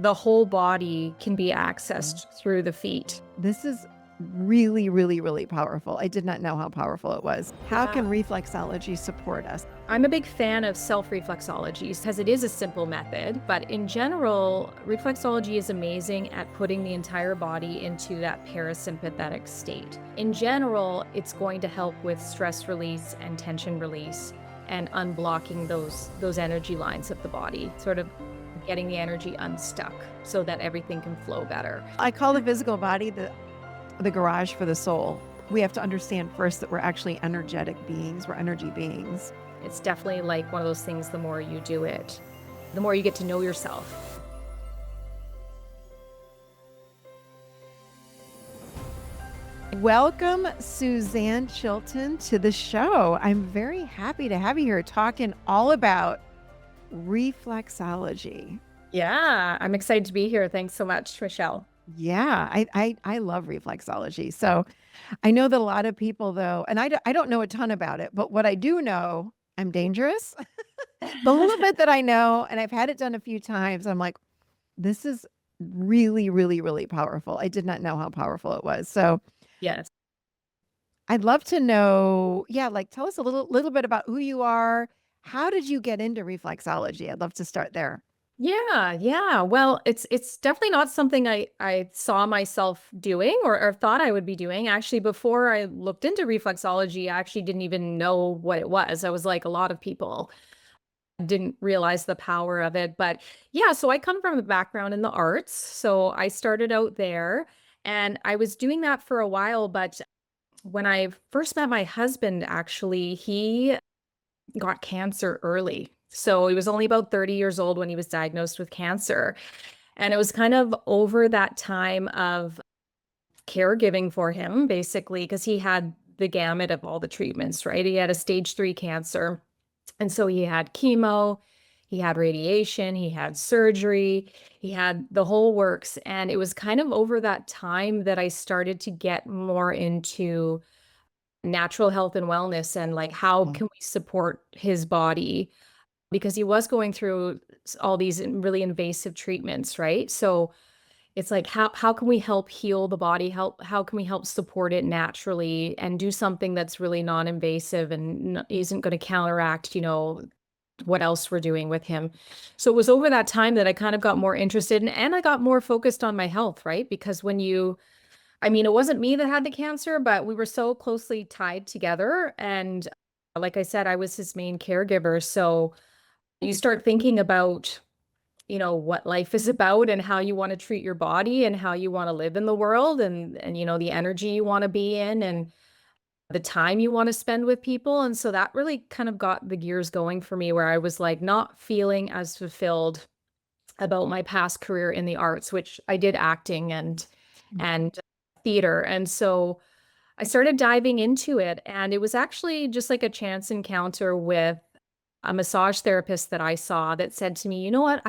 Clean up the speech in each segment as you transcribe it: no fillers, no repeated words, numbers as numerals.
The whole body can be Mhm. accessed through the feet. This is really, really, really powerful. I did not know how powerful it was. How Yeah. can reflexology support us? I'm a big fan of self-reflexology because it is a simple method, but in general, reflexology is amazing at putting the entire body into that parasympathetic state. In general, it's going to help with stress release and tension release and unblocking those energy lines of the body, sort of getting the energy unstuck so that everything can flow better. I call the physical body the garage for the soul. We have to understand first that we're actually energetic beings. We're energy beings. It's definitely like one of those things, the more you do it, the more you get to know yourself. Welcome, Suzanne Chilton, to the show. I'm very happy to have you here talking all about reflexology. Yeah, I'm excited to be here. Thanks so much, Michelle. Yeah, I love reflexology. So I know that a lot of people, though, and I don't know a ton about it, but what I do know, I'm dangerous. The little bit that I know, and I've had it done a few times, I'm like, this is really, really, really powerful. I did not know how powerful it was. So Yes. I'd love to know, yeah, like tell us a little bit about who you are. How did you get into reflexology? I'd love to start there. Yeah, yeah. Well, it's definitely not something I saw myself doing or thought I would be doing. Actually, before I looked into reflexology, I actually didn't even know what it was. I was like a lot of people, didn't realize the power of it. But yeah, so I come from a background in the arts. So I started out there and I was doing that for a while, but when I first met my husband, actually, he got cancer early. So he was only about 30 years old when he was diagnosed with cancer. And it was kind of over that time of caregiving for him, basically, because he had the gamut of all the treatments, right? He had a stage 3 cancer. And so he had chemo, he had radiation, he had surgery, he had the whole works. And it was kind of over that time that I started to get more into natural health and wellness and like how Mm. can we support his body because he was going through all these really invasive treatments, right? So it's like how can we help heal the body? How can we help support it naturally and do something that's really non-invasive and isn't going to counteract, what else we're doing with him. So it was over that time that I kind of got more interested and I got more focused on my health, right? Because I mean, it wasn't me that had the cancer, but we were so closely tied together. And like I said, I was his main caregiver. So you start thinking about, what life is about and how you want to treat your body and how you want to live in the world and the energy you want to be in and the time you want to spend with people. And so that really kind of got the gears going for me where I was like not feeling as fulfilled about my past career in the arts, which I did acting and theater. And so I started diving into it, and it was actually just like a chance encounter with a massage therapist that I saw that said to me, "You know what?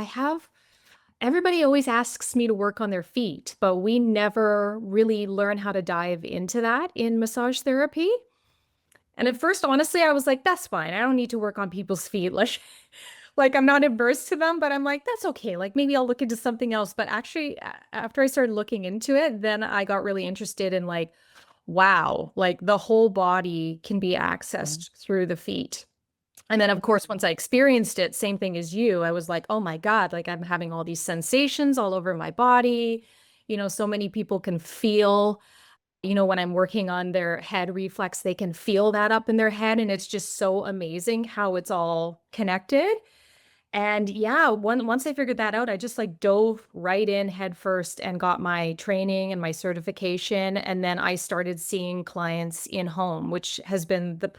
Everybody always asks me to work on their feet, but we never really learn how to dive into that in massage therapy." And at first, honestly, I was like, that's fine. I don't need to work on people's feet. Like I'm not adverse to them, but I'm like, that's okay. Like maybe I'll look into something else. But actually, after I started looking into it, then I got really interested in like, wow, like the whole body can be Mm. accessed through the feet. And then, of course, once I experienced it, same thing as you, I was like, oh my God, like I'm having all these sensations all over my body. So many people can feel, when I'm working on their head reflex, they can feel that up in their head. And it's just so amazing how it's all connected. And yeah, once I figured that out, I just like dove right in head first and got my training and my certification. And then I started seeing clients in home, which has been the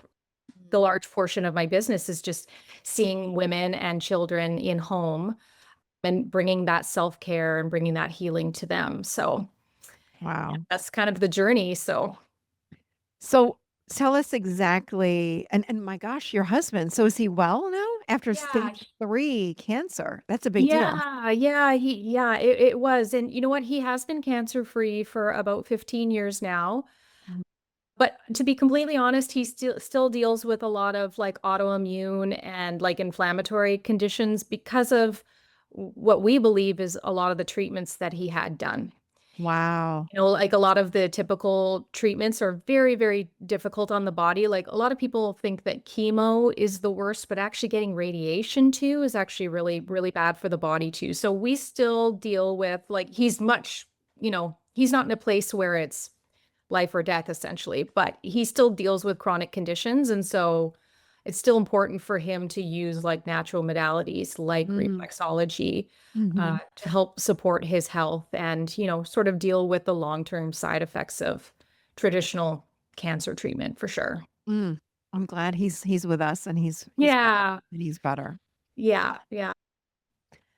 large portion of my business is just seeing women and children in home and bringing that self-care and bringing that healing to them. So yeah, Wow. that's kind of the journey. So So tell us exactly, and my gosh, your husband. So is he well now after yeah, stage 3 cancer? That's a big deal. it was. And you know what? He has been cancer free for about 15 years now. Mm. But to be completely honest, he still deals with a lot of like autoimmune and like inflammatory conditions because of what we believe is a lot of the treatments that he had done. Wow. Like a lot of the typical treatments are very, very difficult on the body. Like a lot of people think that chemo is the worst, but actually getting radiation too is actually really, really bad for the body too. So we still deal with like he's not in a place where it's life or death essentially, but he still deals with chronic conditions. And so it's still important for him to use like natural modalities like Mm. reflexology Mhm. to help support his health and, sort of deal with the long-term side effects of traditional cancer treatment for sure. Mm. I'm glad he's with us and he's well Yeah. and he's better. Yeah. Yeah.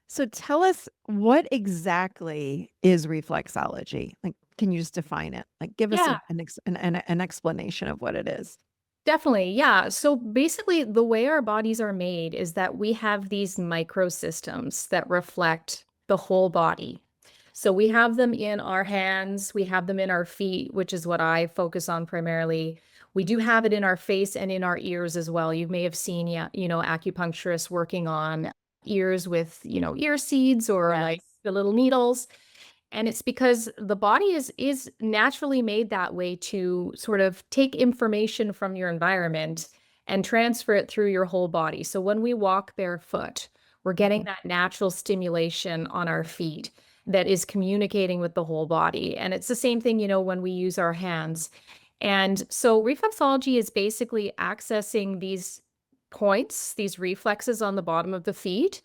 So tell us what exactly is reflexology? Like, can you just define it? Like, give us Yeah. an explanation of what it is. Definitely. Yeah. So basically, the way our bodies are made is that we have these microsystems that reflect the whole body. So we have them in our hands, we have them in our feet, which is what I focus on primarily. We do have it in our face and in our ears as well. You may have seen, yeah, acupuncturists working on ears with, ear seeds or like Yes. the little needles. And it's because the body is naturally made that way to sort of take information from your environment and transfer it through your whole body. So when we walk barefoot, we're getting Mhm. that natural stimulation on our feet that is communicating with the whole body. And it's the same thing, when we use our hands. And so reflexology is basically accessing these points, these reflexes on the bottom of the feet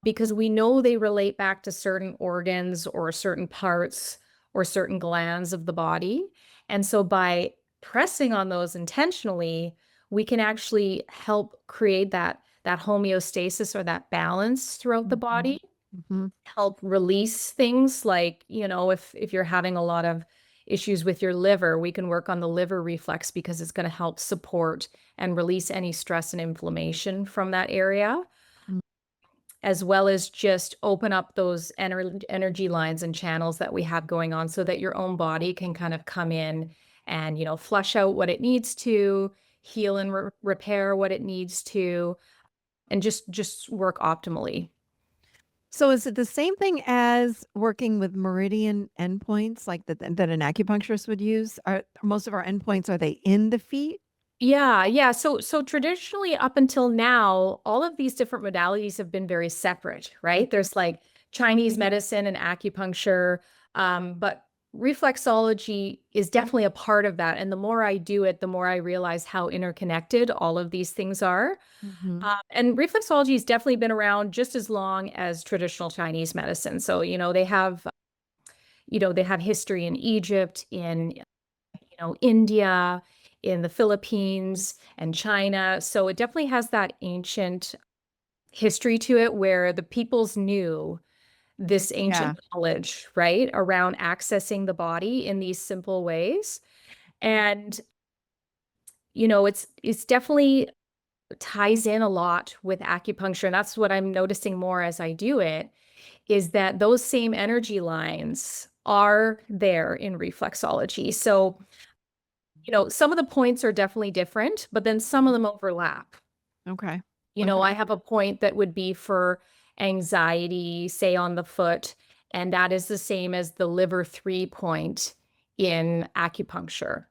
because we know they relate back to certain organs or certain parts or certain glands of the body. And so by pressing on those intentionally, we can actually help create that homeostasis or that balance throughout the Mhm. body, Mhm. help release things like, if you're having a lot of issues with your liver, we can work on the liver reflex because it's going to help support and release any stress and inflammation from that area Mm. as well as just open up those energy lines and channels that we have going on so that your own body can kind of come in and, flush out what it needs to, heal and repair what it needs to, and just work optimally. So is it the same thing as working with meridian endpoints like that an acupuncturist would use? Are most of our endpoints, are they in the feet? Yeah, yeah. So traditionally up until now, all of these different modalities have been very separate, right? There's like Chinese medicine and acupuncture, but reflexology is definitely a part of that. And the more I do it, the more I realize how interconnected all of these things are. Mhm. And reflexology has definitely been around just as long as traditional Chinese medicine. So, they have history in Egypt, in India, in the Philippines and China. So it definitely has that ancient history to it where the peoples knew this Yeah. ancient knowledge, right, around accessing the body in these simple ways. And, it's definitely ties in a lot with acupuncture. And that's what I'm noticing more as I do it is that those same energy lines are there in reflexology. So some of the points are definitely different, but then some of them overlap. Okay. I Okay. have a point that would be for anxiety, say on the foot, and that is the same as the liver 3 point in acupuncture.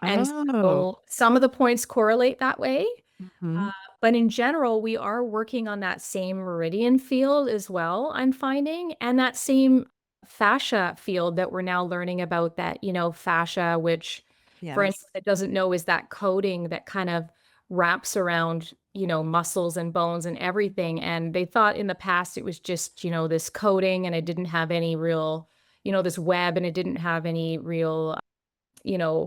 And Oh. so some of the points correlate that way. Uh, Mhm. but in general, we are working on that same meridian field as well, I'm finding, and that same fascia field that we're now learning about that, fascia, which for anyone Yes. that doesn't know is that coating that kind of wraps around, muscles and bones and everything. And they thought in the past it was just, this coating and it didn't have any real, this web and it didn't have any real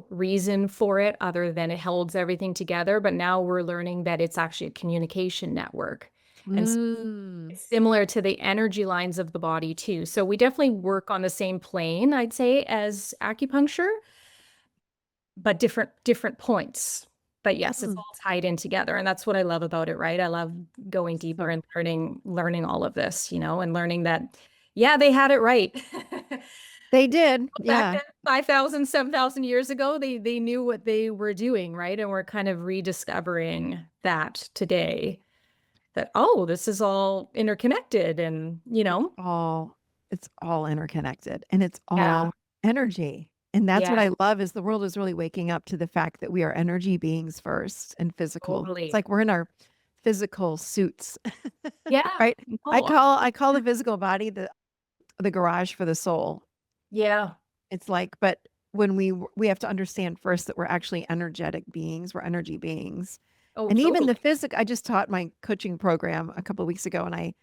reason for it other than it holds everything together. But now we're learning that it's actually a communication network. And Mm. it's similar to the energy lines of the body too. So we definitely work on the same plane, I'd say, as acupuncture, but different points. But yes, it's Mm. all tied in together. And that's what I love about it, right? I love going deeper So and learning all of this, and learning that, yeah, they had it right. they did. Back Yeah. then, 5,000, 7,000 years ago, they knew what they were doing, right? And we're kind of rediscovering that today. that, oh, this is all interconnected and, It's all it's all interconnected and it's yeah, all energy. And that's what yeah, I love is the world is really waking up to the fact that we are energy beings first and physical. It's totally. like we're in our physical suits, Yeah. right? Oh, I call the physical body the garage for the soul. yeah. It's like, but when we have to understand first that we're actually energetic beings, we're energy beings. Oh, And even the totally. physical, I just taught my coaching program a couple of weeks ago and I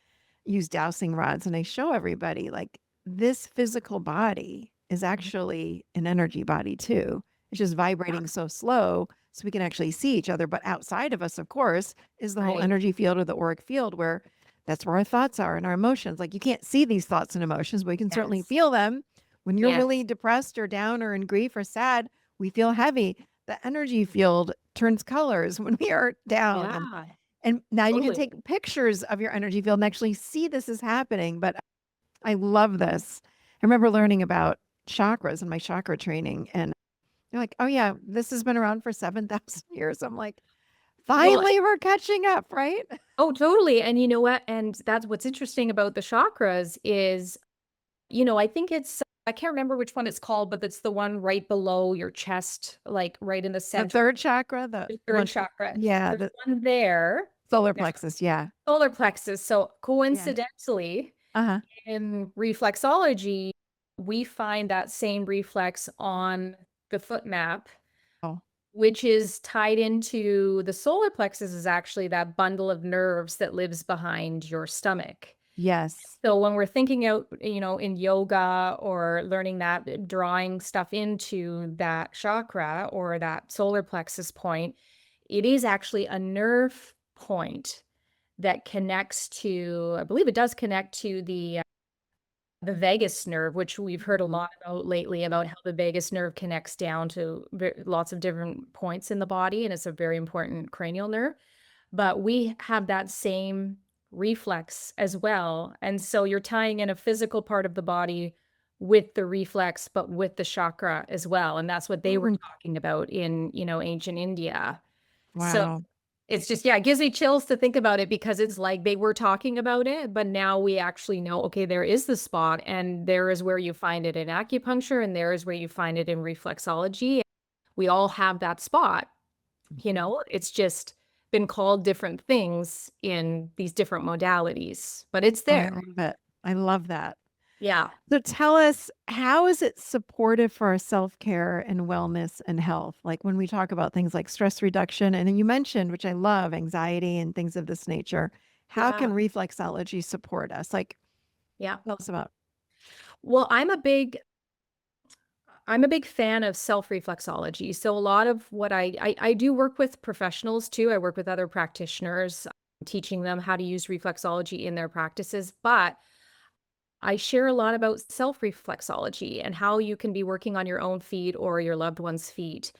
use dowsing rods and I show everybody like this physical body is Mhm. actually an energy body too. It's just Yeah, vibrating so slow so we can actually see each other. But outside of us, of course, is the whole right. energy field or the auric field where that's where our thoughts are and our emotions. Like you can't see these thoughts and emotions, but we can certainly Yes. feel them. When you're Yes. really depressed or down or in grief or sad, we feel heavy. The energy field turns colors when we are down. Yeah, And now you can totally. take pictures of your energy field and actually see this is happening. But I love this. I remember learning about chakras in my chakra training, and they're like, oh, yeah, this has been around for 7,000 years. I'm like, Well, finally, we're catching up, right? oh, totally. And you know what? And that's what's interesting about the chakras is, I think I can't remember which one it's called, but it's the one right below your chest, like right in the The center, third chakra, the the third one, chakra. yeah, There's the one there, solar there's plexus. Yeah. solar plexus. So Yeah. coincidentally, Uh in reflexology, we find that same reflex on the foot map, huh. which is tied into the solar plexus is actually that bundle of nerves that lives behind your stomach. Yes. So when we're thinking out, in yoga or learning that, drawing stuff into that chakra or that solar plexus point, it is actually a nerve point that connects to, I believe it does connect to the vagus nerve, which we've heard a Mhm. lot about lately, about how the vagus nerve connects down to lots of different points in the body, and it's a very important cranial nerve. But we have that same reflex as well. And so you're tying in a physical part of the body with the reflex, but with the chakra as well. And that's what they were Mm, talking about in, ancient India. So wow. it's just, yeah, it gives me chills to think about it because it's like they were talking about it, but now we actually know, okay, there is the spot, and there is where you find it in acupuncture, and there is where you find it in reflexology. We all have that spot, Mhm. it's just been called different things in these different modalities, but it's I there. love it. I love that. Yeah. So tell us, how is it supportive for our self-care and wellness and health? Like when we talk about things like stress reduction, and then you mentioned, which I love, anxiety and things of this nature. How Yeah. can reflexology support us? Like, Yeah. tell us about. Well, I'm a big fan of self-reflexology. So a lot of what I do work with professionals too. I work with other practitioners, teaching them how to use reflexology in their practices, but I share a lot about self-reflexology and how you can be working on your own feet or your loved one's feet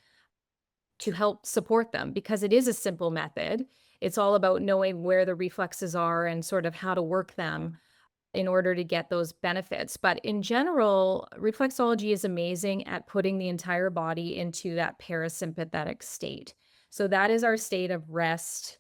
to help support them, because it is a simple method. It's all about knowing where the reflexes are and sort of how to work them in order to get those benefits. But in general, reflexology is amazing at putting the entire body into that parasympathetic state. So that is our state of rest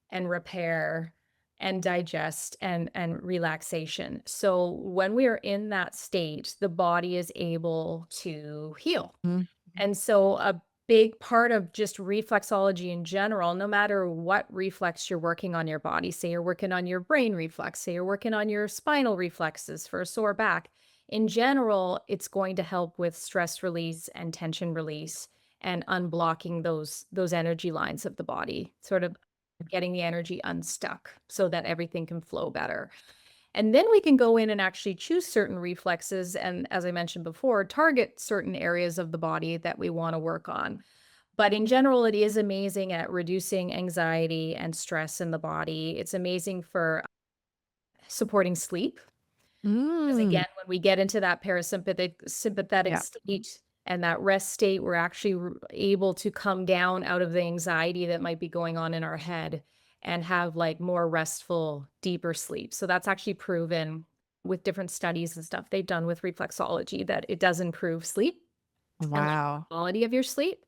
and repair and digest and relaxation. So when we are in that state, the body is able to heal. Mhm. And so a big part of just reflexology in general, no matter what reflex you're working on your body, say you're working on your brain reflex, say you're working on your spinal reflexes for a sore back, in general, it's going to help with stress release and tension release and unblocking those energy lines of the body, sort of getting the energy unstuck so that everything can flow better. And then we can go in and actually choose certain reflexes and, as I mentioned before, target certain areas of the body that we want to work on. But in general, it is amazing at reducing anxiety and stress in the body. It's amazing for supporting sleep. Because Mm. again, when we get into that sympathetic Yeah. state and that rest state, we're actually able to come down out of the anxiety that might be going on in our head and have like more restful, deeper sleep. So that's actually proven with different studies and stuff they've done with reflexology that it does improve sleep and like Wow. the quality of your sleep.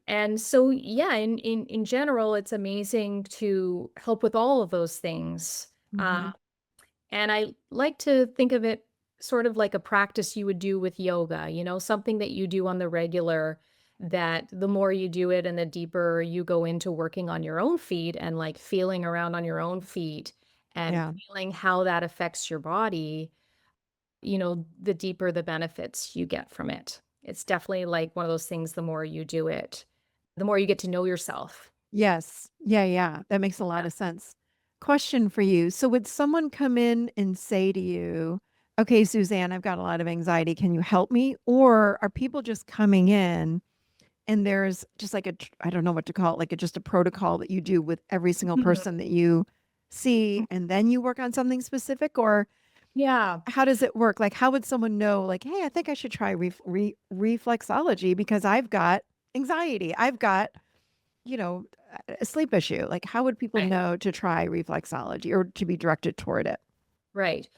And so, yeah, in general, it's amazing to help with all of those things. Mhm. And I like to think of it sort of like a practice you would do with yoga, something that you do on the regular, that the more you do it and the deeper you go into working on your own feet and like feeling around on your own feet and Yeah. feeling how that affects your body, the deeper the benefits you get from it. It's definitely like one of those things, the more you do it, the more you get to know yourself. Yes. Yeah, yeah. That makes a lot of sense. Question for you. So would someone come in and say to you, "Okay, Suzanne, I've got a lot of anxiety. Can you help me?" Or are people just coming in and there's just like I don't know what to call it, like just a protocol that you do with every single Mhm. person that you see and then you work on something specific? Or Yeah. how does it work? Like, how would someone know, like, hey, I think I should try reflexology because I've got anxiety. I've got, you know, a sleep issue. Like, how would people Right. know to try reflexology or to be directed toward it? Right.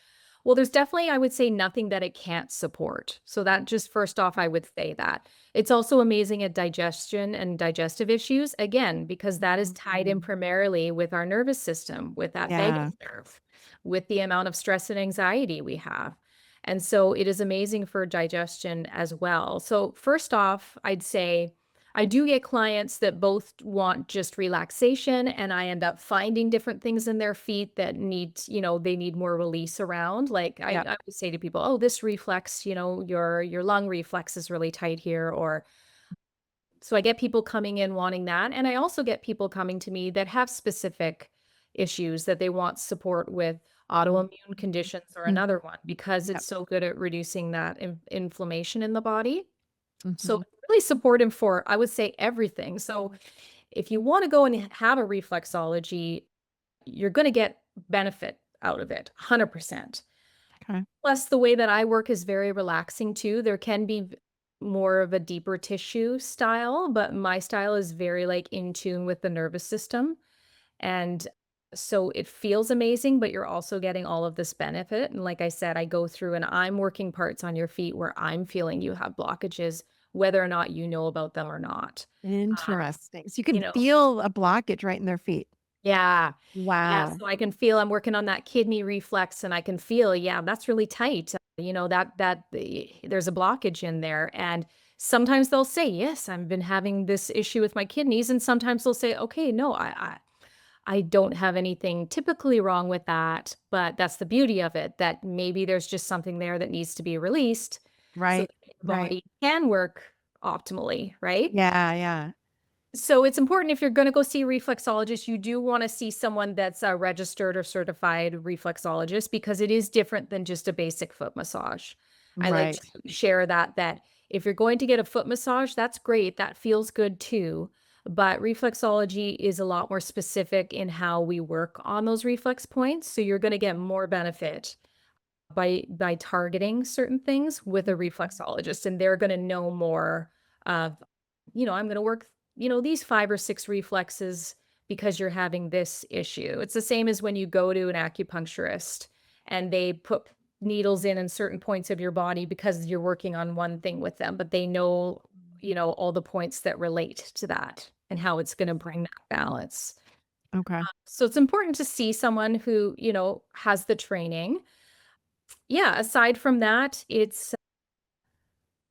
Well, there's definitely, I would say, nothing that it can't support. So that just first off, I would say that. It's also amazing at digestion and digestive issues, again, because that is Mhm. tied in primarily with our nervous system, with that Yeah. vagus nerve, with the amount of stress and anxiety we have. And so it is amazing for digestion as well. So first off, I'd say I do get clients that both want just relaxation, and I end up finding different things in their feet that they need more release around. Like Yep. I would say to people, "Oh, this reflex, your lung reflex is really tight here," or so I get people coming in wanting that, and I also get people coming to me that have specific issues that they want support with autoimmune conditions or Mhm. another one because Yep. it's so good at reducing that inflammation in the body. So Mhm. really support him for, I would say, everything. So if you want to go and have a reflexology, you're going to get benefit out of it, 100%. Okay. Plus, the way that I work is very relaxing too. There can be more of a deeper tissue style, but my style is very like in tune with the nervous system. And so it feels amazing, but you're also getting all of this benefit. And like I said, I go through and I'm working parts on your feet where I'm feeling you have blockages, whether or not you know about them or not. Interesting. So you You can know, feel a blockage right in their feet. yeah. Yeah, Wow. so I can feel I'm working on that kidney reflex and I can feel, yeah, that's really tight. There's a blockage in there. And sometimes they'll say, yes, I've been having this issue with my kidneys. And sometimes they'll say, okay, no, I don't have anything typically wrong with that, but that's the beauty of it, that maybe there's just something there that needs to be released so Right. that your Right. body can work optimally, right? Yeah. Yeah. So it's important if you're going to go see a reflexologist, you do want to see someone that's a registered or certified reflexologist because it is different than just a basic foot massage. I like Right. to share that if you're going to get a foot massage, that's great. That feels good too. But reflexology is a lot more specific in how we work on those reflex points. So you're going to get more benefit by targeting certain things with a reflexologist, and they're going to know more of, I'm going to work, these 5 or 6 reflexes because you're having this issue. It's the same as when you go to an acupuncturist and they put needles in certain points of your body because you're working on one thing with them, but they know, all the points that relate to that and how it's going to bring that balance. Okay. So it's important to see someone who, has the training. Yeah, aside from that, it's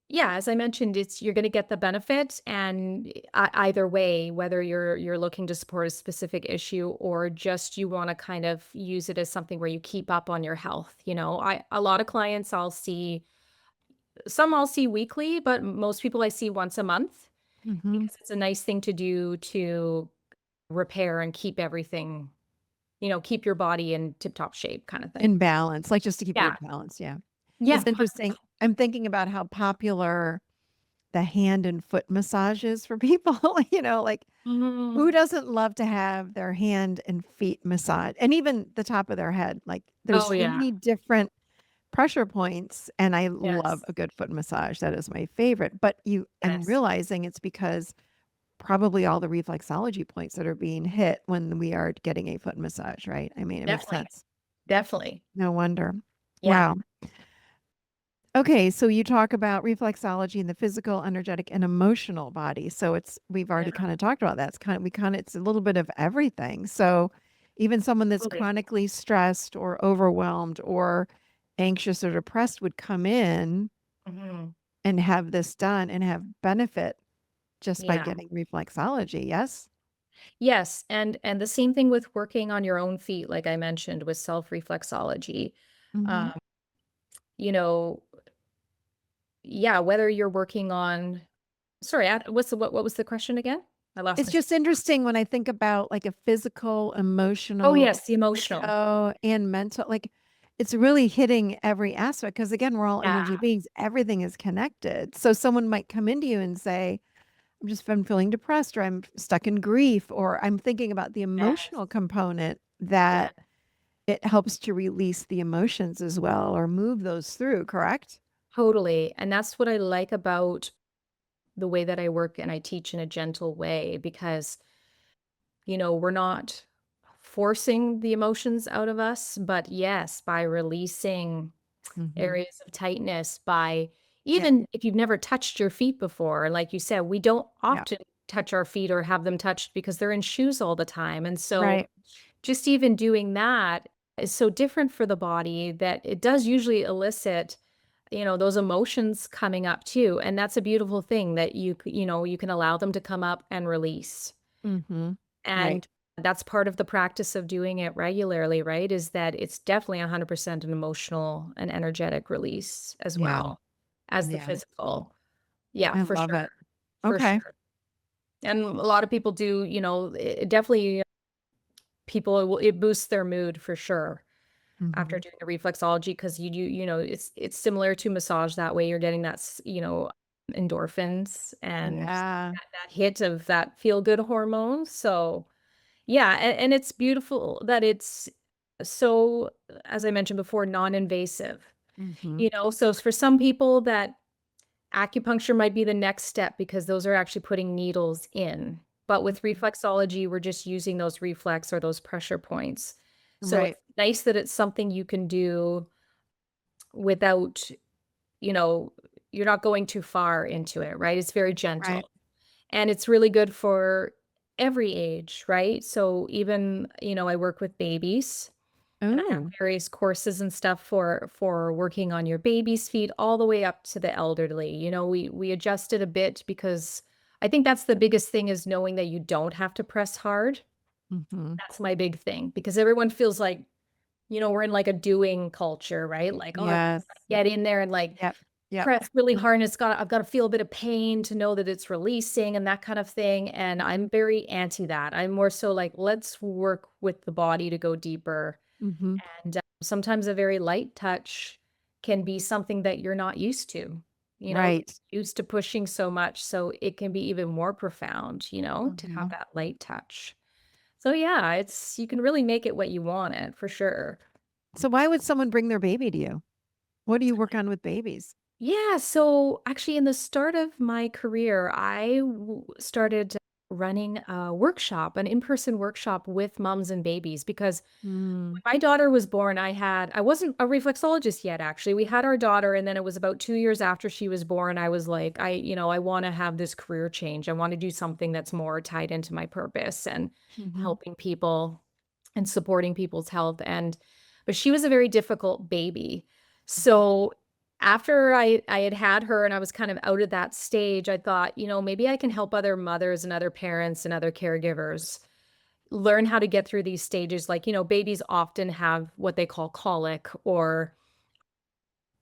yeah, as I mentioned, it's you're gonna get the benefit, and either way, whether you're looking to support a specific issue or just you wanna kind of use it as something where you keep up on your health, I a lot of clients I'll see weekly, but most people I see once a month Mhm. because it's a nice thing to do to repair and keep everything, keep your body in tip-top shape kinda thing. In balance, like, just to keep you Yeah. in balance, yeah. It's Yeah, interesting. I'm thinking about how popular the hand and foot massage is for people, like, 100%. who doesn't love to have their hand and feet massaged? And even the top of their head, like, there's Oh, so yeah. many different pressure points, and I love Yes. a good foot massage, that is my favorite, but I'm Yes. realizing it's because probably all the reflexology points that are being hit when we are getting a foot massage, right? I mean, it makes Definitely. sense. Definitely. No wonder. Yeah. Wow. Okay, so you talk about reflexology in the physical, energetic, and emotional body. So we've Yeah, already kind of talked about that. It's a little bit of everything. So even someone that's totally. chronically stressed or overwhelmed or anxious or depressed would come in Mhm. and have this done and have benefit just by Yeah. getting reflexology. Yes? Yes, and the same thing with working on your own feet, like I mentioned with self-reflexology. Hmm. Um, you know, yeah, whether you're working on sorry, what was the question again? I lost It's my just interesting when I think about like a physical, Oh, emotional, yes, the emotional. and mental, like it's really hitting every aspect because again, we're all Yeah, energy beings. Everything is connected. So someone might come into you and say, I'm feeling depressed or I'm stuck in grief or I'm thinking about the yes, emotional component yeah, that it helps to release the emotions as well or move those through, correct? totally, and that's what I like about the way that I work and I teach in a gentle way because, we're not forcing the emotions out of us, but yes, by releasing Hmm. areas of tightness by Yep. even if you've never touched your feet before, like you said, we don't Yep. often touch our feet or have them touched because they're in shoes all the time. And so Right. just even doing that is so different for the body that it does usually elicit, those emotions coming up too. And that's a beautiful thing that you can allow them to come up and release. Hmm. Right. And that's part of the practice of doing it regularly, right? Is that it's definitely 100% an emotional and energetic release as Yeah. well as the Yeah. physical. Yeah, I for love sure. it. For Okay. sure. And a lot of people do, it definitely it boosts their mood for sure after Hmm. doing a reflexology because it's similar to massage that way. You're getting that, endorphins and Yeah. that hit of that feel good hormone. So, yeah, and it's beautiful that it's so, as I mentioned before, non-invasive, Hmm. so for some people that acupuncture might be the next step because those are actually putting needles in. But with reflexology, we're just using those reflex or those pressure points. So Right. it's nice that it's something you can do without, you know, you're not going too far into it, right? It's very Right. gentle. And it's really good for every age, right? So even, I work with babies and I have Oh. various courses and stuff for working on your baby's feet all the way up to the elderly. We adjusted a bit because I think that's the biggest thing is knowing that you don't have to press hard. Hmm. That's my big thing because everyone feels like, we're in like a doing culture, right? Like, oh, I Yes. get in there and like Yep. Yep. press really hard and I've got to feel a bit of pain to know that it's releasing and that kind of thing. And I'm very anti that. I'm more so like, let's work with the body to go deeper. Hmm. And sometimes a very light touch can be something that you're not used to. Right. You're used to pushing so much. So it can be even more profound, to have Hmm. that light touch. So yeah, you can really make it what you want it for sure. So why would someone bring their baby to you? What do you work on with babies? Yeah, so actually in the start of my career, started running a workshop, an in-person workshop with moms and babies because Mm. when my daughter was born, I wasn't a reflexologist yet actually. We had our daughter and then it was about 2 years after she was born, I was like, I want to have this career change. I want to do something that's more tied into my purpose and Hmm. helping people and supporting people's health but she was a very difficult baby. So after I had her and I was kind of out of that stage, I thought, maybe I can help other mothers and other parents and other caregivers learn how to get through these stages. Like, babies often have what they call colic or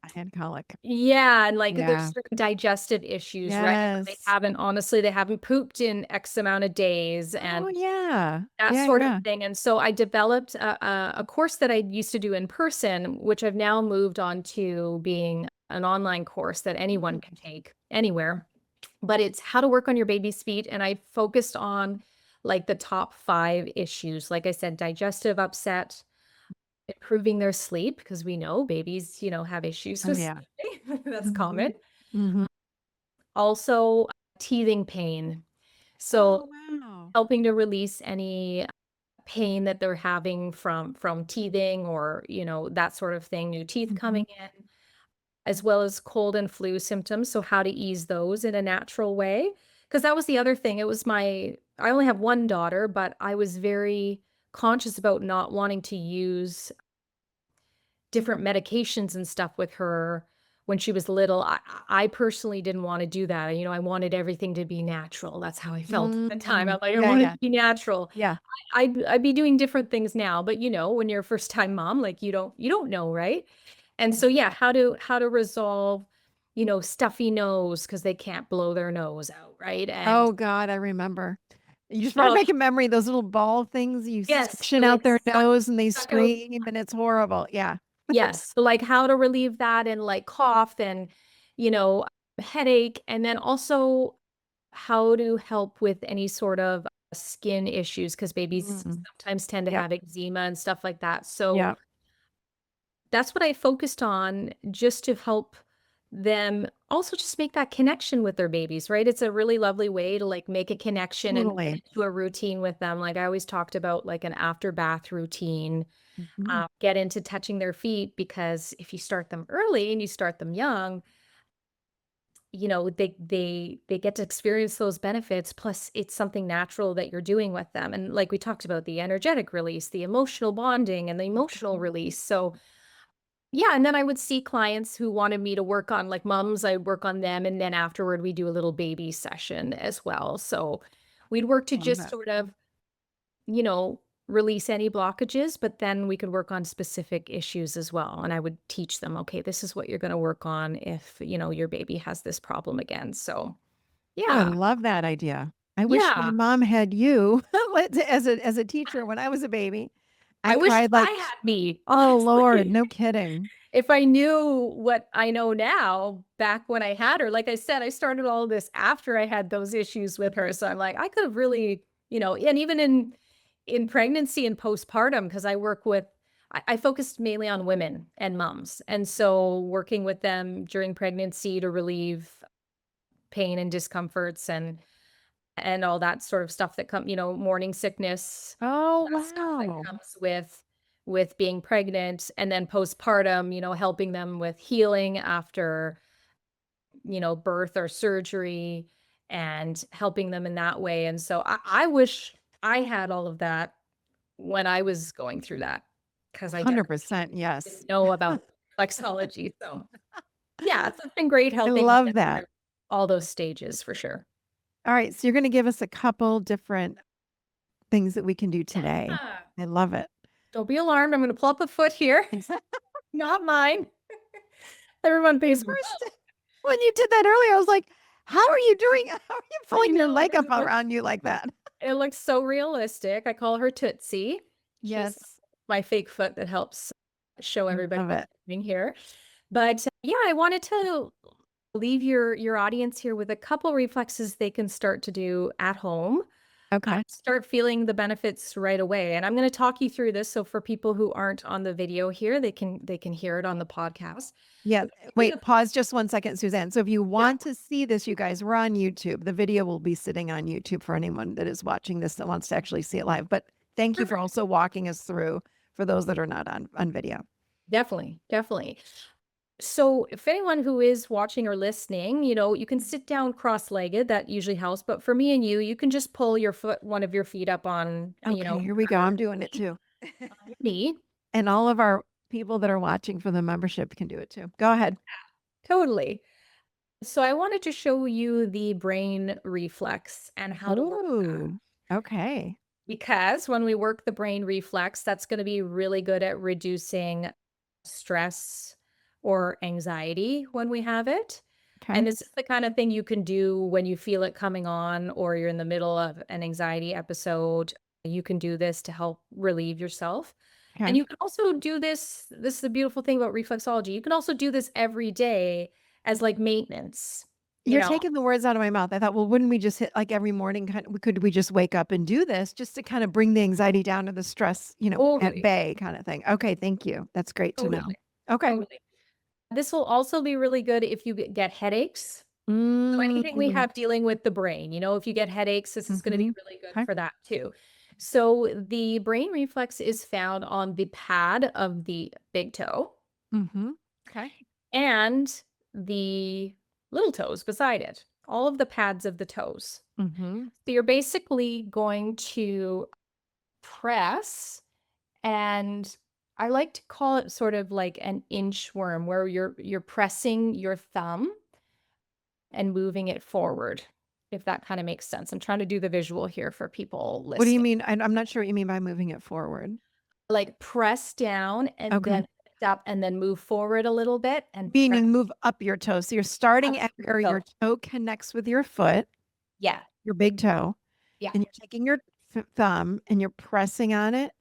I had colic. yeah, and like there's Yeah. certain digestive issues, right? Yes. They haven't pooped in X amount of days and Oh yeah. that Yeah. sort of Yeah. thing. And so I developed a course that I used to do in person, which I've now moved on to being an online course that anyone can take anywhere. But it's how to work on your baby's feet. And I focused on like the top 5 issues. Like I said, digestive upset, improving their sleep, because we know babies, have issues Oh with yeah. sleeping. That's Hmm. common. Hmm. Also, teething pain. So Oh wow. helping to release any pain that they're having from teething or, that sort of thing, new teeth Hmm. coming in. as well as cold and flu symptoms, so how to ease those in a natural way. Because that was the other thing, it was I only have 1 daughter, but I was very conscious about not wanting to use different medications and stuff with her when she was little. I personally didn't wanna do that, I wanted everything to be natural, that's how I felt at the time, Mm. I'm like, "I Yeah, want it yeah, to be natural." yeah. I'd be doing different things now, but, when you're a first time mom, like, you don't know, right? And so, yeah, how to resolve, stuffy nose because they can't blow their nose out, right? And Oh god, I remember. You just brought oh, back a memory, those little ball things you yes, suction to, out like, their suck nose and they suck out. scream and it's horrible. Yeah. Yes, so, like, how to relieve that and, like, cough and, you know, headache, and then also how to help with any sort of skin issues because babies Mm. sometimes tend to Yep. have eczema and stuff like that. So Yep. that's what I focused on just to help them also just make that connection with their babies, right? It's a really lovely way to like make a connection and get Totally. into a routine with them. Like I always talked about like an after bath routine, Mhm. get into touching their feet because if you start them early and you start them young, they get to experience those benefits. Plus, it's something natural that you're doing with them. And like we talked about, the energetic release, the emotional bonding, and the emotional release. So yeah, and then I would see clients who wanted me to work on like moms, I'd work on them, and then afterward, we do a little baby session as well. So we'd work to Love just that. sort of, you know, release any blockages, but then we could work on specific issues as well. And I would teach them, okay, this is what you're going to work on if, your baby has this problem again. So Oh, I yeah, love that idea. I wish my yeah. mom had you as a teacher when I was a baby. I I wish cried I like, had me, oh Lord, honestly. no kidding. If I knew what I know now back when I had her, like I said, I started all this after I had those issues with her. So I'm like, I could have really, and even in pregnancy and postpartum, because I work with I focused mainly on women and moms. And so working with them during pregnancy to relieve pain and discomforts and all that sort of stuff that morning sickness, Oh, that stuff that wow. comes with being pregnant, and then postpartum, helping them with healing after, birth or surgery and helping them in that way. And so I wish I had all of that when I was going through that because I definitely 100%, yes. didn't know about flexology. So yeah, it's been great I helping them love get that. through all those stages for sure. All right, so you're gonna give us a couple different things that we can do today. Yeah. I love it. Don't be alarmed. I'm going to pull up a foot here. Not mine. Everyone pays well. First, when you did that earlier, I was like, "How are you doing how are you I pulling your know, leg up because around you like that?" it looks so realistic. I call her Tootsie. She's Yes, my fake foot that helps show I everybody love what's it. happening here. But yeah, I wanted to leave your audience here with a couple reflexes they can start to do at home. Okay. Start feeling the benefits right away. And I'm going to talk you through this. So for people who aren't on the video here, they can hear it on the podcast. Yeah, So basically wait, pause just 1 second, Suzanne. So if you yeah, want to see this, you guys, we're on YouTube. The video will be sitting on YouTube for anyone that is watching this that wants to actually see it live. But thank you for perfect. also walking us through for those that are not on video. Definitely, definitely. So if anyone who is watching or listening, you can sit down cross-legged. That usually helps. But for me and you can just pull one of your feet up on, Okay, here we go. I'm doing it too. on your knee. And all of our people that are watching for the membership can do it too. Go ahead. Totally. So I wanted to show you the brain reflex and how to work that. Oh, okay. Because when we work the brain reflex, that's going to be really good at reducing stress or anxiety when we have it. Okay. And this is the kind of thing you can do when you feel it coming on or you're in the middle of an anxiety episode. You can do this to help relieve yourself. Okay. And you can also do this. This is the beautiful thing about reflexology. You can also do this every day as like maintenance, you You're know. taking the words out of my mouth. I thought, well, wouldn't we just hit like every morning? Could we just wake up and do this just to kind of bring the anxiety down or the stress, at Totally. bay kind of thing? Okay. Thank you. That's great to know. Totally. Okay. Totally. This will also be really good if you get headaches. So anything we Mm, have dealing with the brain, if you get headaches, this is going to be mm-hmm. really good Okay. for that too. So the brain reflex is found on the pad of the big toe. Mm-hmm. Okay. and the little toes beside it, all of the pads of the toes. Mhm. So you're basically going to press, and I like to call it sort of like an inchworm where you're pressing your thumb and moving it forward, if that kind of makes sense. I'm trying to do the visual here for people What do you listening. mean? I'm not sure what you mean by moving it forward. Like press down and Okay. then lift up and then move forward a little bit and press Meaning move up your toe. So you're up starting at your where toe. your toe connects with your foot, Yeah, your big toe, yeah, and you're taking your thumb and you're pressing on it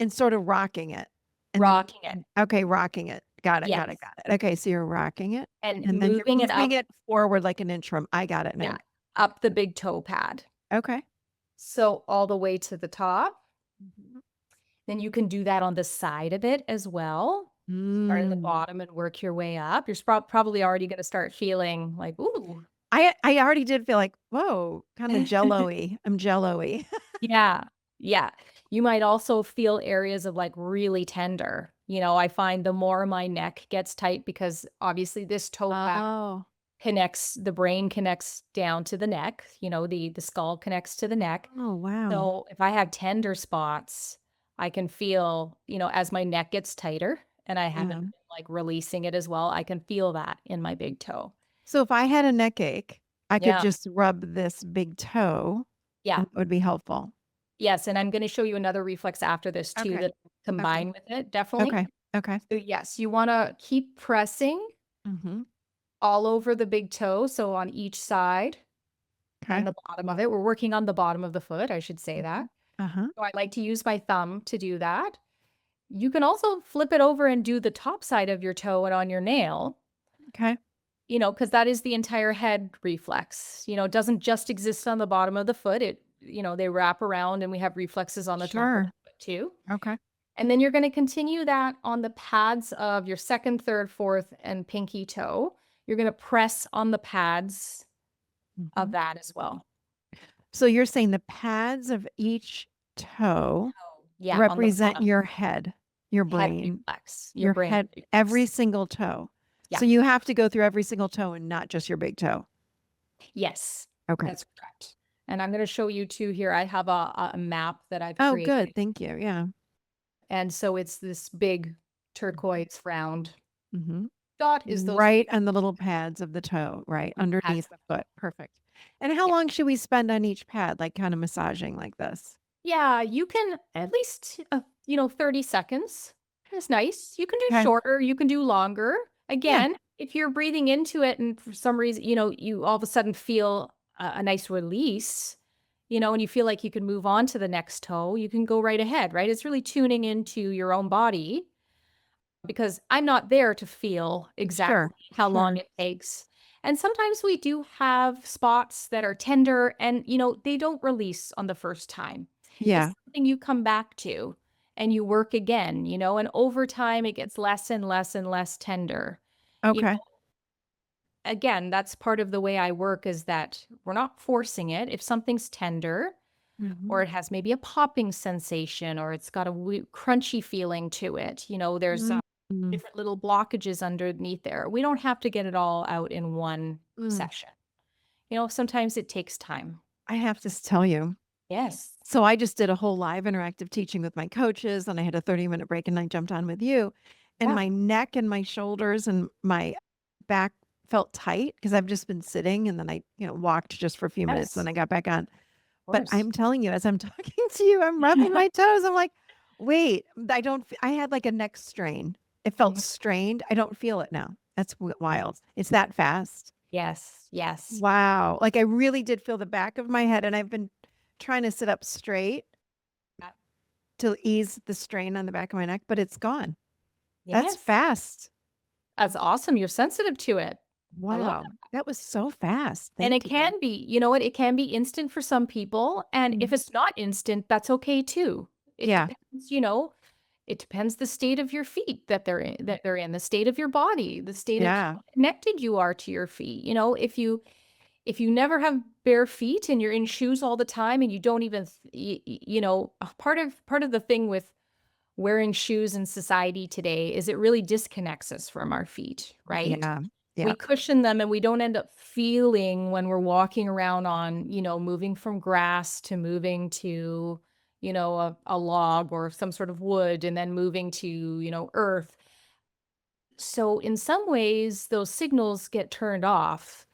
and sort of rocking it. And then rocking it. okay, rocking it. Got it, got it, Yes, got it. Okay, so you're rocking it, and and then you're moving it moving up, it forward like an interim. I got it yeah, now. up the big toe pad. Okay. So all the way to the top. Mhm. Then you can do that on the side of it as well. Start at the Mm. bottom and work your way up. You're probably already gonna start feeling like, "Ooh." I already did feel like, "Whoa," kinda jello-y. I'm jello-y. Yeah, yeah. You might also feel areas of, like, really tender. I find the more my neck gets tight because obviously this toe pad Oh. connects the brain connects down to the neck, the skull connects to the neck. Oh, wow. So, if I have tender spots, I can feel, as my neck gets tighter and I haven't Yeah. been, like, releasing it as well, I can feel that in my big toe. So if I had a neck ache, I could Yeah. just rub this big toe, Yeah. and it would be helpful. Yes, and I'm gonna show you another reflex after this too Okay. that Okay. combine with it, definitely. Okay. Okay. So, yes, you wanna keep pressing Mhm. all over the big toe, so on each side and Okay. the bottom of it. We're working on the bottom of the foot, I should say that. Mhm. Uh-huh. So I like to use my thumb to do that. You can also flip it over and do the top side of your toe and on your nail, Okay. because that is the entire head reflex. It doesn't just exist on the bottom of the foot. They wrap around and we have reflexes on the top of the Sure. foot too. Okay. And then you're going to continue that on the pads of your second, third, fourth, and pinky toe. You're going to press on the pads of Mhm. that as well. So you're saying the pads of each toe Oh, yeah, on the represent bottom your head, your head brain, reflex, your your brain head, every reflex. single toe. Yeah. So you have to go through every single toe and not just your big toe. Yes, Okay. that's correct. And I'm going to show you too here. I have a map that I've Oh, created. good. Thank you. Yeah. And so it's this big turquoise round Mhm. dot is those Right on the little pads of the toe, right pads. underneath the foot. Perfect. And how Yeah. long should we spend on each pad, like kind of massaging like this? Yeah, you can at least 30 seconds. That's nice. You can do Okay. shorter, you can do longer. Yeah. Again, if you're breathing into it and for some reason, you all of a sudden feel a nice release, and you feel like you can move on to the next toe, you can go right ahead, right? It's really tuning into your own body because I'm not there to feel Sure. exactly how long Sure. it takes. And sometimes we do have spots that are tender and, they don't release on the first time. It's Yeah. something you come back to and you work again, and over time it gets less and less and less tender. You Okay. Again, that's part of the way I work is that we're not forcing it. If something's tender or Mhm. it has maybe a popping sensation or it's got a crunchy feeling to it, there's Mm. different little blockages underneath there. We don't have to get it all out in one Mm. session. Sometimes it takes time. I have to tell you. Yes. So I just did a whole live interactive teaching with my coaches, and I had a 30-minute break, and I jumped on with you. And Yeah. my neck and my shoulders and my back felt tight because I've just been sitting, and then I, walked just for a few minutes, Yes. then I got back on. Of But course. I'm telling you, as I'm talking to you, I'm rubbing my toes. I'm like, wait, I don't, I had like a neck strain. It felt Mhm. strained. I don't feel it now. That's wild. It's that fast. Yes. Yes. Wow. Like I really did feel the back of my head, and I've been trying to sit up straight Uh, to ease the strain on the back of my neck, but it's gone. That's Yes. fast. That's awesome. You're sensitive to it. I love Wow. it. That was so fast. And it Thank you. can be, you know what? It can be instant for some people. And if Mhm. it's not instant, that's okay too. It Yeah. depends, it depends the state of your feet that they're in, the state of your body, the state of Yeah. how connected you are to your feet. If you never have bare feet and you're in shoes all the time and you don't even part of the thing with wearing shoes in society today is it really disconnects us from our feet, right? Yeah. We Yeah. cushion them and we don't end up feeling when we're walking around on, moving from grass to moving to, a log or some sort of wood and then moving to, earth. So in some ways, those signals get turned off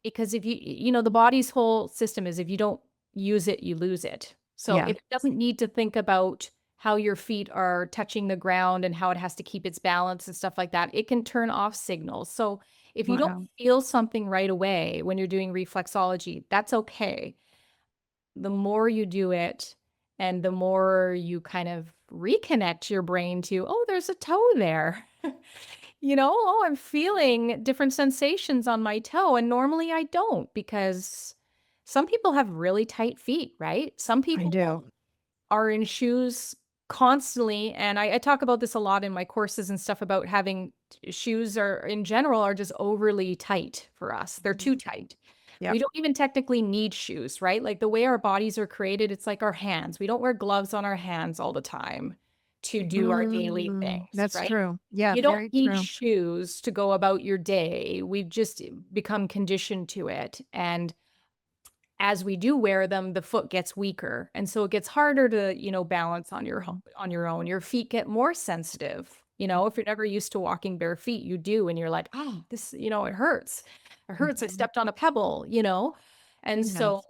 because if the body's whole system is if you don't use it, you lose it. So Yeah. if it doesn't need to think about how your feet are touching the ground and how it has to keep its balance and stuff like that, it can turn off signals. So if you don't Wow. feel something right away when you're doing reflexology, that's okay. The more you do it and the more you kind of reconnect your brain to, oh, there's a toe there. Oh, I'm feeling different sensations on my toe. And normally I don't because some people have really tight feet, right? Some I people do. are in shoes constantly. And I talk about this a lot in my courses and stuff about having shoes are in general are just overly tight for us. They're Mhm. too tight. We Yep. don't even technically need shoes, right? Like the way our bodies are created, it's like our hands. We don't wear gloves on our hands all the time to do our daily things, That's right? true. Yeah, You don't very need true. shoes to go about your day. We've just become conditioned to it. And as we do wear them, the foot gets weaker. And so it gets harder to, balance on Mhm. on your own. Your feet get more sensitive. If you're never used to walking bare feet, you do and you're like, "Oh, this, it hurts. It hurts. I Mhm. stepped on a pebble." And so Yes.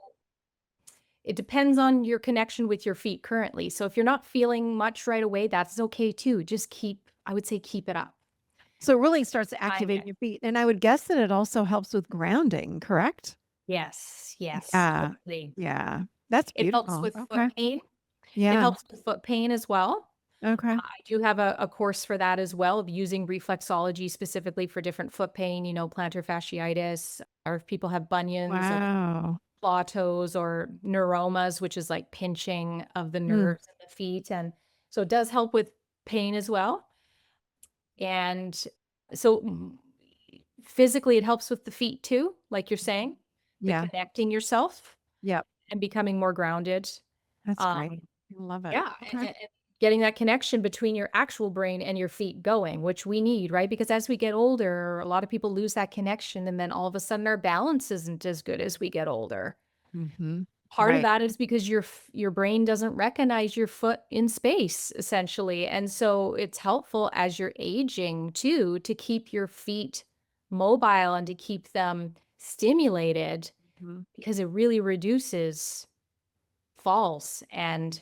it depends on your connection with your feet currently. So if you're not feeling much right away, that's okay too. Just I would say keep it up. So it really starts Time activating it. your feet, and I would guess that it also helps with grounding, correct? Yes, yes, Yeah. totally. Yeah. That's It helps beautiful. with foot Okay. pain. It Yeah. helps with foot pain as well. Okay. I do have a course for that as well, of using reflexology specifically for different foot pain, plantar fasciitis, or if people have bunions or Wow. claw toes or neuromas, which is like pinching of the Mm. nerves in the feet. And so it does help with pain as well. And so physically, it helps with the feet too, like you're saying, the Yeah. connecting yourself Yep. and becoming more grounded. That's Um, great. I love it. Yeah, Okay. and getting that connection between your actual brain and your feet going, which we need, right? Because as we get older, a lot of people lose that connection, and then all of a sudden our balance isn't as good as we get older. Mhm. Part of Right. that is because your brain doesn't recognize your foot in space, essentially, and so it's helpful as you're aging too to keep your feet mobile and to keep them stimulated Mhm. because it really reduces falls and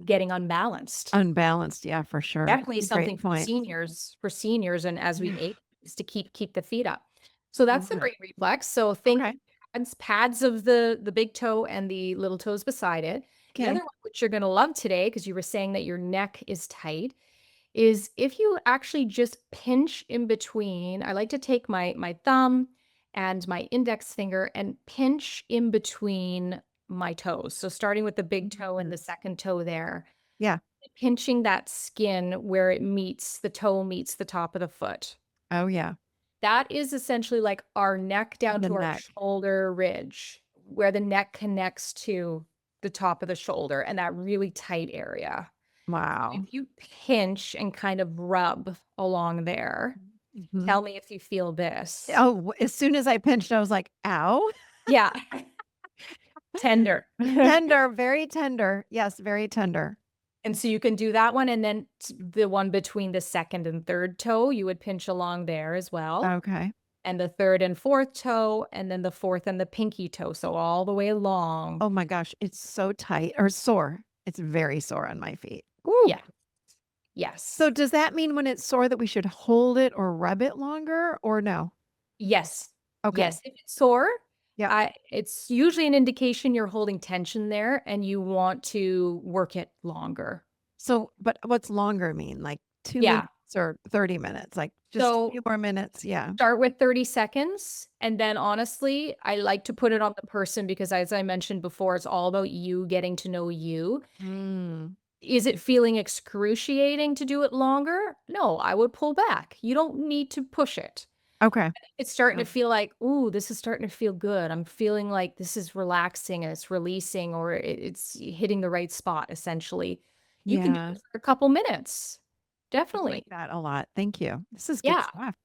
getting unbalanced. Unbalanced, yeah, for sure. Definitely Great something point. for seniors and as we Yeah. age is to keep the feet up. So that's the Love it. brain reflex. So think Okay. pads of the big toe and the little toes beside it. The other Okay. one, which you're gonna love today, because you were saying that your neck is tight, is if you actually just pinch in between. I like to take my thumb and my index finger and pinch in between my toes. So starting with the big toe and Mhm. the second toe there, Yeah. pinching that skin where the toe meets the top of the foot. Oh, yeah. That is essentially like our neck down The to our neck. shoulder ridge, where the neck connects to the top of the shoulder and that really tight area. Wow. If you pinch and kind of rub along there, Mhm. tell me if you feel this. Oh, as soon as I pinched, I was like, "Ow." Yeah, tender. Tender, very tender. Yes, very tender. And so you can do that one, and then the one between the second and third toe, you would pinch along there as well. Okay. And the third and fourth toe, and then the fourth and the pinky toe, so all the way along. Oh my gosh, it's so tight or sore. It's very sore on my feet. Ooh. Yeah. Yes. So does that mean when it's sore that we should hold it or rub it longer or no? Yes. Okay. Yes. If it's sore, Yep. it's usually an indication you're holding tension there and you want to work it longer. So, but what's longer mean? Like 2 Yeah. minutes or 30 minutes? Like just a So few more minutes? Yeah. start with 30 seconds. And then honestly, I like to put it on the person because as I mentioned before, it's all about you getting to know you. Mm. Is it feeling excruciating to do it longer? No, I would pull back. You don't need to push it. Okay. It's starting Yeah. to feel like, "Ooh, this is starting to feel good. I'm feeling like this is relaxing and it's releasing or it's hitting the right spot essentially." You can do Yeah. it for a couple minutes. I like Definitely. that a lot. Thank you. This is good Yeah. stuff.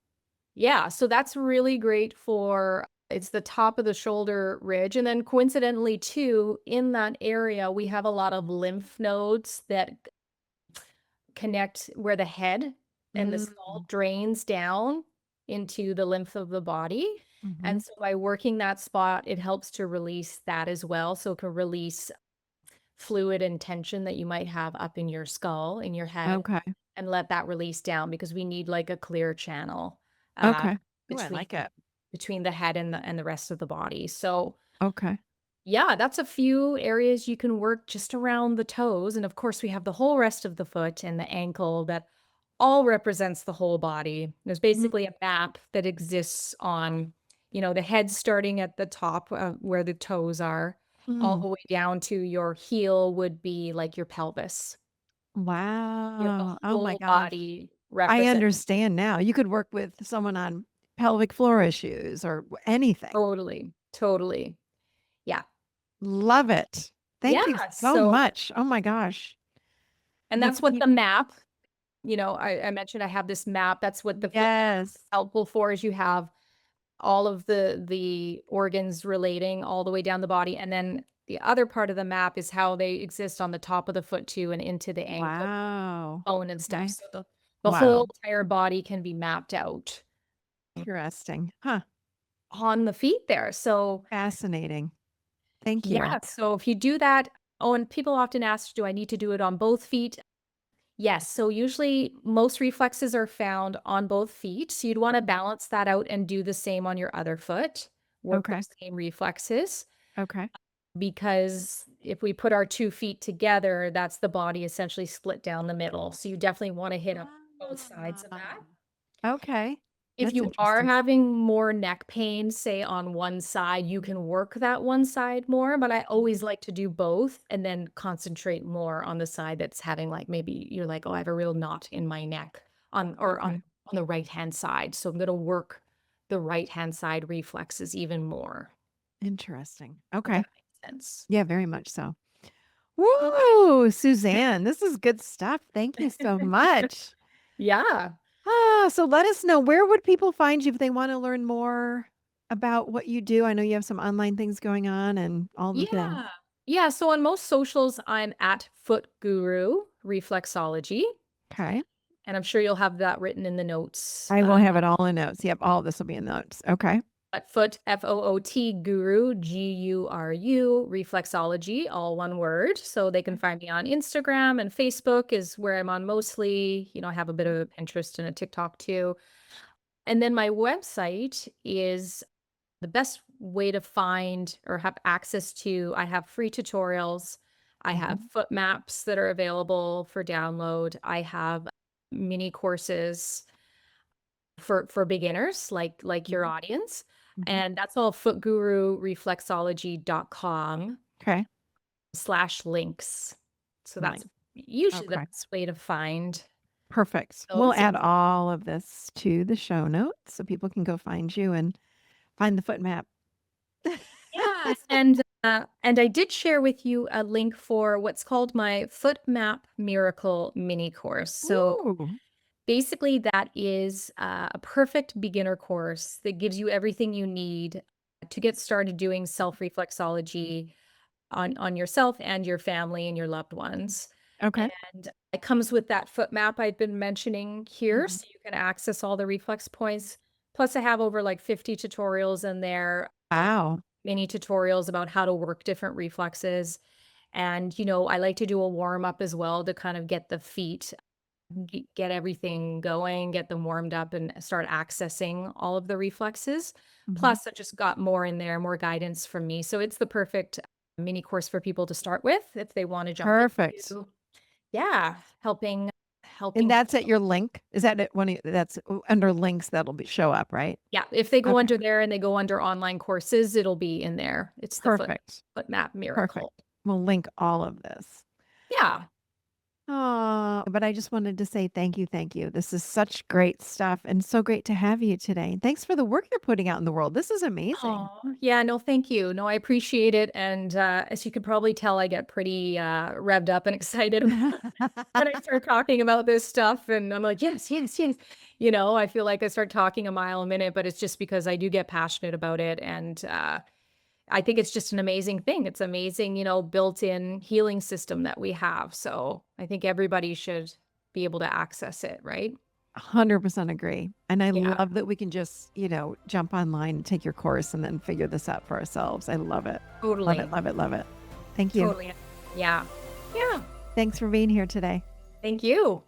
Yeah, so that's really great for it's the top of the shoulder ridge, and then coincidentally too, in that area, we have a lot of lymph nodes that connect where the head and the skull Mm. drains down into the lymph of the body. And Mhm. so by working that spot, it helps to release that as well. So it can release fluid and tension that you might have up in your skull, in your head, Okay. and let that release down because we need like a clear channel uh, Okay. Ooh, I between like it. between the head and the rest of the body. So Okay. yeah, that's a few areas you can work just around the toes. And of course, we have the whole rest of the foot and the ankle that all represents the whole body. There's Mm. basically a map that exists on, the head starting at the top where the toes are, all Mm. the way down to your heel would be like your pelvis. You have the Wow. Oh my whole gosh. body I represent. understand now. You could work with someone on pelvic floor issues or anything. Totally, totally. Yeah. Love it. Thank you Yeah. so So, much. Oh my gosh. and The that's what peop the map, I mentioned I have this map. That's what the foot map Yes. is helpful for is you have all of the organs relating all the way down the body. And then the other part of the map is how they exist on the top of the foot too and into the ankle Wow. bone and stuff. Okay. So the whole Wow. entire body can be mapped out Interesting. Huh. on the feet there. So Fascinating. Thank you. yeah, so if you do that, oh, and people often ask, do I need to do it on both feet? Yes. So usually most reflexes are found on both feet. So you'd want to balance that out and do the same on your other foot, work Okay. those same reflexes. Okay. Because if we put our 2 feet together, that's the body essentially split down the middle. So you definitely wanna hit up both sides of Ah. that. Okay. If That's you are interesting. having more neck pain, say on one side, you can work that one side more, but I always like to do both and then concentrate more on the side that's having like maybe you're like, "Oh, I have a real knot in my neck," on or Okay. on the right-hand side. So I'm gonna work the right-hand side reflexes even more, Interesting. if Okay. that makes sense. Yeah, very much so. Woo, Suzanne, this is good stuff. Thank you so much. Yeah. So let us know, where would people find you if they want to learn more about what you do? I know you have some online things going on and all the things. Yeah. Yeah, so on most socials, I'm at Foot Guru Reflexology, Okay. and I'm sure you'll have that written in the notes. I will have it all in notes. Yep, all of this will be in notes. Okay. At Foot Foot Guru Guru Reflexology, all one word. So they can find me on Instagram and Facebook is where I'm on mostly. I have a bit of a Pinterest and a TikTok too. And then my website is the best way to find or have access to. I have free tutorials. I have Mhm. foot maps that are available for download. I have mini courses for beginners like your Mhm. audience. Mhm. And that's all footgurureflexology.com Okay. slash links. So that's Link. usually the Okay. best way to find Perfect. We'll those. add all of this to the show notes so people can go find you and find the foot map. Yes, and I did share with you a link for what's called my Foot Map Miracle mini course. So Ooh. basically, that is a perfect beginner course that gives you everything you need to get started doing self reflexology on yourself and your family and your loved ones. Okay. And it comes with that foot map I've been mentioning here, Mhm. so you can access all the reflex points. Plus, I have over like 50 tutorials in there, Wow. mini tutorials about how to work different reflexes. And, I like to do a warm up as well to kind of get the feet, get everything going, get them warmed up and start accessing all of the reflexes. Mhm. Plus, I just got more in there, more guidance from me. So it's the perfect mini course for people to start with if they want to jump Perfect. into, yeah, And helping that's at heal. your link? Is that it? That's under links that'll show up, right? Yeah, if they go Okay. under there and they go under online courses, it'll be in there. It's the Perfect. foot map Perfect. miracle. We'll link all of this. Yeah. Oh, but I just wanted to say thank you, thank you. This is such great stuff and so great to have you today. Thanks for the work you're putting out in the world. This is amazing. Oh, yeah, no, thank you. No, I appreciate it, and, as you could probably tell, I get pretty, revved up and excited when I start talking about this stuff, and I'm like, "Yes, yes, yes." I feel like I start talking a mile a minute, but it's just because I do get passionate about it, and, I think it's just an amazing thing. It's amazing, built-in healing system that we have, so I think everybody should be able to access it, right? 100% agree. And I Yeah, love that we can just, jump online and take your course and then figure this out for ourselves. I love it. Love it, totally, love it, love it. Thank you. totally. Yeah. Yeah, Thanks for being here today. thank you.